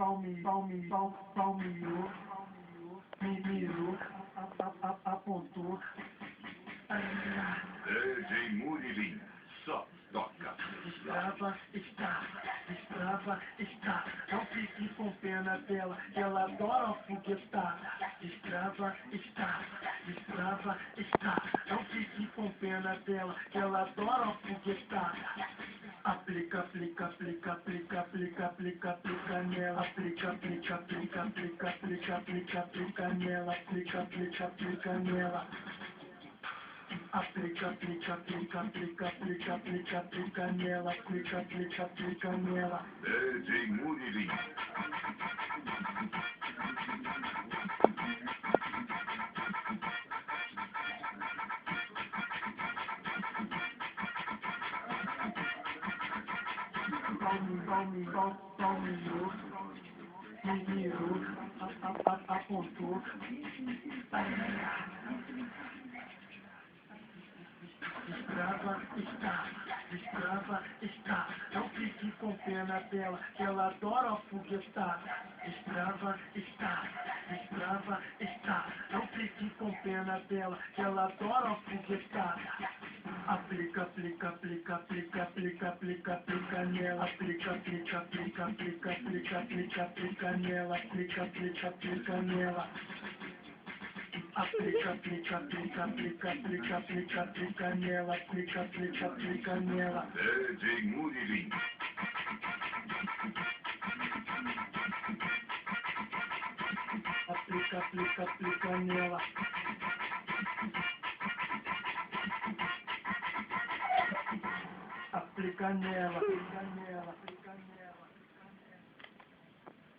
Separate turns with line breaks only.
palmeou, me mirou, apontou.
DJ Murilim, só toca.
Destrava, está. Não fique com pena dela, ela adora a foguetada. Destrava, está. Não fique com pena dela, ela adora a foguetada. Aplica nela, aplica nela, aplica nela. Aplica nela, aplica nela.
DJ Murilim.
Palmeou, me mirou, apontou. Destrava, está. Não fique com pena dela, ela adora a foguetada. Destrava, está. Não fique com pena dela, ela adora a foguetada. Aplica nela, aplica nela, aplica nela. Aplica nela.
DJ Murilim.
Aplica nela. Aplica nela.